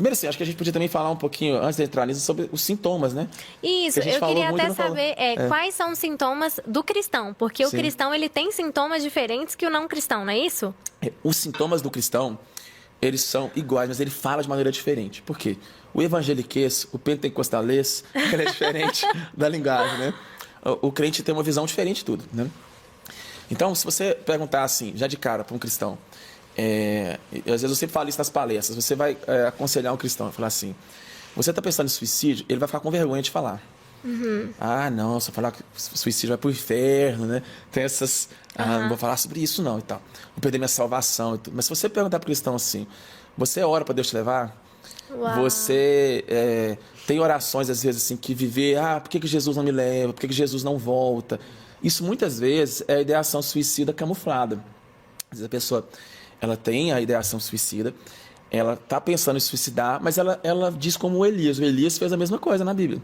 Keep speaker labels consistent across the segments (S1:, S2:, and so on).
S1: Primeiro, assim, acho que a gente podia também falar um pouquinho, antes de entrar nisso, sobre os sintomas, né?
S2: Isso,
S1: Que a gente
S2: eu
S1: falou
S2: queria
S1: muito e
S2: até
S1: não falou.
S2: saber quais são os sintomas do cristão, porque o
S1: Sim.
S2: cristão ele tem sintomas diferentes que o não cristão, não é isso?
S1: Os sintomas do cristão, eles são iguais, mas ele fala de maneira diferente. Por quê? O evangeliquez, o pentecostalês, ele é diferente da linguagem, né? O crente tem uma visão diferente de tudo, né? Então, se você perguntar assim, já de cara para um cristão, às vezes eu sempre falo isso nas palestras, você vai aconselhar um cristão, falar assim, você está pensando em suicídio, ele vai ficar com vergonha de falar. Ah, não, se eu falar que suicídio vai pro inferno, né? Tem essas... não vou falar sobre isso não e tal. Vou perder minha salvação e tudo. Mas se você perguntar pro cristão assim, você ora para Deus te levar?
S2: Uau.
S1: Você tem orações, às vezes, assim, que viver... por que Jesus não me leva? Por que Jesus não volta? Isso, muitas vezes, é a ideação suicida camuflada. Às vezes a pessoa ela tem a ideação suicida, ela está pensando em suicidar, mas ela diz como o Elias. O Elias fez a mesma coisa na Bíblia.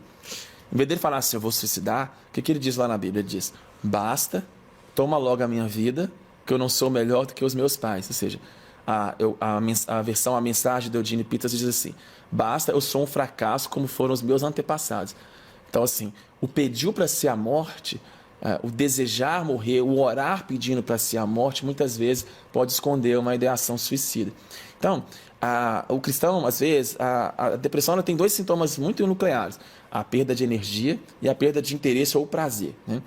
S1: Em vez dele falar assim, eu vou suicidar, o que ele diz lá na Bíblia? Ele diz, basta, toma logo a minha vida, que eu não sou melhor do que os meus pais. Ou seja, a mensagem de Eugene Peterson diz assim, basta, eu sou um fracasso como foram os meus antepassados. Então, assim, o pediu para si a morte, o desejar morrer, o orar pedindo para si a morte, muitas vezes pode esconder uma ideação suicida. Então, o cristão, às vezes, a depressão ela tem dois sintomas muito nucleares, a perda de energia e a perda de interesse ou prazer, né?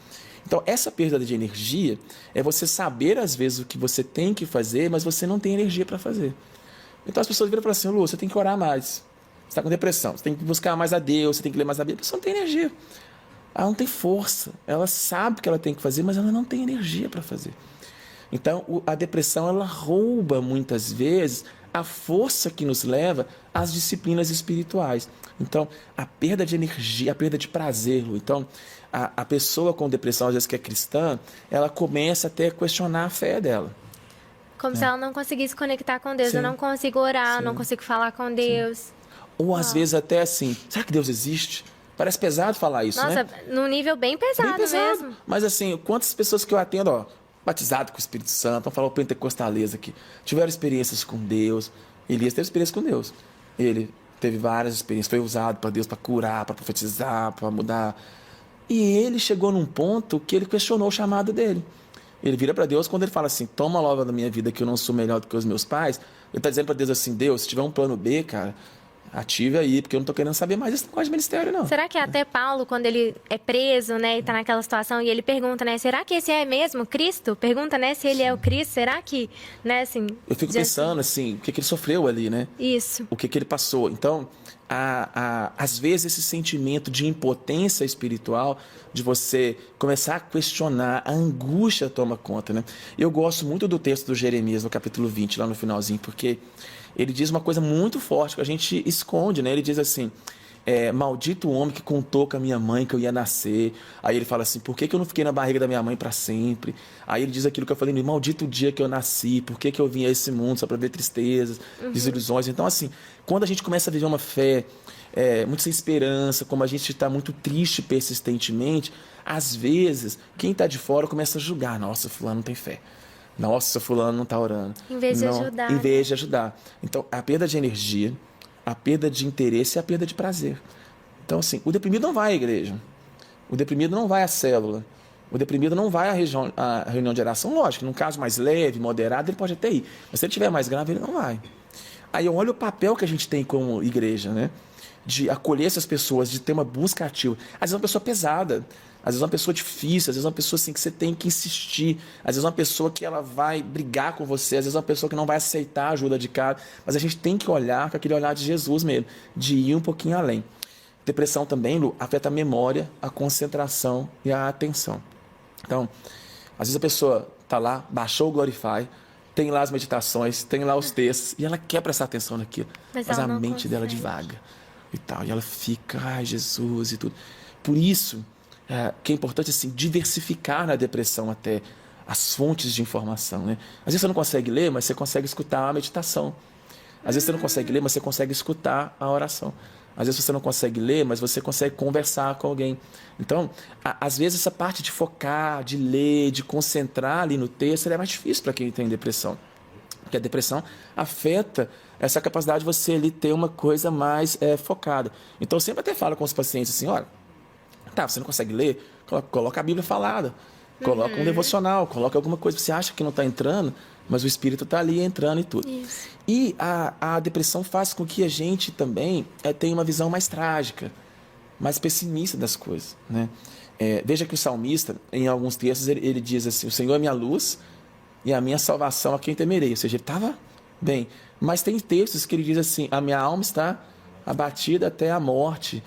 S1: Então, essa perda de energia é você saber, às vezes, o que você tem que fazer, mas você não tem energia para fazer. Então, as pessoas viram e falam assim, Lu, você tem que orar mais, você está com depressão, você tem que buscar mais a Deus, você tem que ler mais a Bíblia, a pessoa não tem energia. Ela não tem força, ela sabe o que ela tem que fazer, mas ela não tem energia para fazer. Então, a depressão, ela rouba, muitas vezes, a força que nos leva às disciplinas espirituais. Então, a perda de energia, a perda de prazer. Então, a pessoa com depressão, às vezes que é cristã, ela começa até a questionar a fé dela.
S2: Como se ela não conseguisse conectar com Deus.
S1: Sim.
S2: Eu não consigo orar,
S1: Sim.
S2: não consigo falar com Deus.
S1: Ou, às vezes, até assim, será que Deus existe? Parece pesado falar isso,
S2: Nossa,
S1: né?
S2: num nível bem pesado,
S1: Bem pesado.
S2: mesmo.
S1: Mas assim, quantas pessoas que eu atendo, batizado com o Espírito Santo, vamos falar o pentecostalês aqui, tiveram experiências com Deus. Elias teve experiência com Deus. Ele teve várias experiências, foi usado para Deus para curar, para profetizar, para mudar. E ele chegou num ponto que ele questionou o chamado dele. Ele vira para Deus quando ele fala assim, toma logo da minha vida que eu não sou melhor do que os meus pais. Ele está dizendo para Deus assim, Deus, se tiver um plano B, cara, ative aí, porque eu não tô querendo saber mais esse negócio de ministério, não.
S2: Será que até Paulo, quando ele é preso, né, e tá naquela situação, e ele pergunta, né, será que esse é mesmo Cristo? Pergunta, né, se ele é o Cristo, será que, né, assim...
S1: Eu fico pensando, assim, o que ele sofreu ali, né?
S2: Isso.
S1: O que ele passou. Então, às vezes esse sentimento de impotência espiritual, de você começar a questionar, a angústia toma conta, né? Eu gosto muito do texto do Jeremias, no capítulo 20, lá no finalzinho, porque ele diz uma coisa muito forte que a gente esconde, né? Ele diz assim, maldito o homem que contou com a minha mãe que eu ia nascer. Aí ele fala assim, por que eu não fiquei na barriga da minha mãe para sempre? Aí ele diz aquilo que eu falei, maldito o dia que eu nasci, por que eu vim a esse mundo só para ver tristezas, desilusões. Então, assim, quando a gente começa a viver uma fé muito sem esperança, como a gente está muito triste persistentemente, às vezes, quem está de fora começa a julgar, nossa, fulano não tem fé. Nossa, fulano não está orando.
S2: Em vez de ajudar.
S1: Em vez de ajudar. Então, a perda de energia, a perda de interesse e a perda de prazer. Então, assim, o deprimido não vai à igreja. O deprimido não vai à célula. O deprimido não vai à reunião de oração. Lógico, num caso mais leve, moderado, ele pode até ir. Mas se ele estiver mais grave, ele não vai. Aí eu olho o papel que a gente tem como igreja, né? De acolher essas pessoas, de ter uma busca ativa. Às vezes é uma pessoa pesada, às vezes é uma pessoa difícil, às vezes é uma pessoa assim, que você tem que insistir, às vezes é uma pessoa que ela vai brigar com você, às vezes é uma pessoa que não vai aceitar a ajuda de cara, mas a gente tem que olhar com aquele olhar de Jesus mesmo, de ir um pouquinho além. Depressão também, Lu, afeta a memória, a concentração e a atenção. Então, às vezes a pessoa está lá, baixou o Glorify, tem lá as meditações, tem lá os textos, e ela quer prestar atenção naquilo, mas a mente dela divaga e tal, e ela fica, ai Jesus e tudo. Por isso que é importante assim, diversificar na depressão até as fontes de informação, né? Às vezes você não consegue ler, mas você consegue escutar a meditação. Às vezes você não consegue ler, mas você consegue escutar a oração. Às vezes você não consegue ler, mas você consegue conversar com alguém. Então, às vezes essa parte de focar, de ler, de concentrar ali no texto é mais difícil para quem tem depressão. Porque a depressão afeta essa capacidade de você ali ter uma coisa mais focada. Então, eu sempre até falo com os pacientes assim, olha, tá, você não consegue ler? Coloca a Bíblia falada, coloca um devocional, coloca alguma coisa que você acha que não está entrando, mas o Espírito está ali entrando e tudo.
S2: Isso.
S1: E a depressão faz com que a gente também tenha uma visão mais trágica, mais pessimista das coisas, né? Veja que o salmista, em alguns textos, ele diz assim, o Senhor é minha luz e a minha salvação, a quem temerei. Ou seja, ele estava bem. Mas tem textos que ele diz assim, a minha alma está abatida até a morte.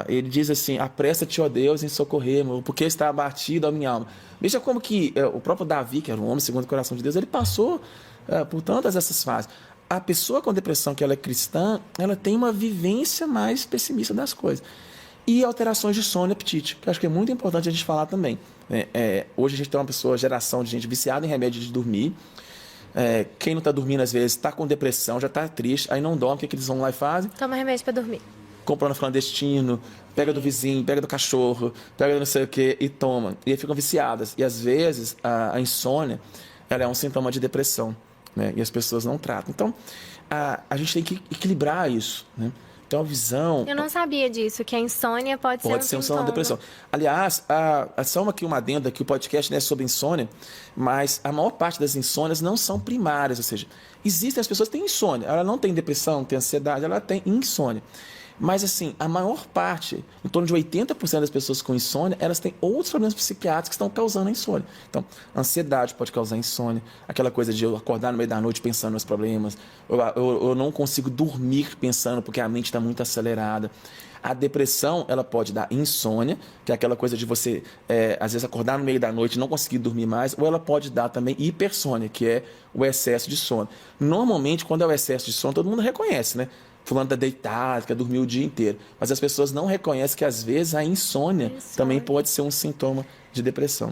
S1: Ele diz assim, apressa-te, ó Deus, em socorrer-me, porque está abatida a minha alma. Veja como que o próprio Davi, que era um homem segundo o coração de Deus, ele passou por tantas essas fases. A pessoa com depressão, que ela é cristã, ela tem uma vivência mais pessimista das coisas. E alterações de sono e apetite, que eu acho que é muito importante a gente falar também. Hoje a gente tem uma geração de gente viciada em remédio de dormir. Quem não está dormindo, às vezes, está com depressão, já está triste, aí não dorme, o que eles vão lá e fazem?
S2: Toma remédio para dormir.
S1: Compra no clandestino, pega do vizinho, pega do cachorro, pega do não sei o que e toma. E aí ficam viciadas. E às vezes a insônia, ela é um sintoma de depressão, né? E as pessoas não tratam. Então, a gente tem que equilibrar isso, né? Então, a visão...
S2: Eu não sabia disso, que a insônia pode ser um
S1: sintoma de depressão. Aliás, só uma adenda aqui, o podcast não é sobre insônia, mas a maior parte das insônias não são primárias, ou seja, existem as pessoas que têm insônia, ela não tem depressão, não tem ansiedade, ela tem insônia. Mas, assim, a maior parte, em torno de 80% das pessoas com insônia, elas têm outros problemas psiquiátricos que estão causando a insônia. Então, a ansiedade pode causar insônia, aquela coisa de eu acordar no meio da noite pensando nos problemas, eu não consigo dormir pensando porque a mente está muito acelerada. A depressão, ela pode dar insônia, que é aquela coisa de você, às vezes, acordar no meio da noite e não conseguir dormir mais, ou ela pode dar também hipersônia, que é o excesso de sono. Normalmente, quando é o excesso de sono, todo mundo reconhece, né? Fulano está deitado, quer dormir o dia inteiro. Mas as pessoas não reconhecem que, às vezes, a insônia também pode ser um sintoma de depressão.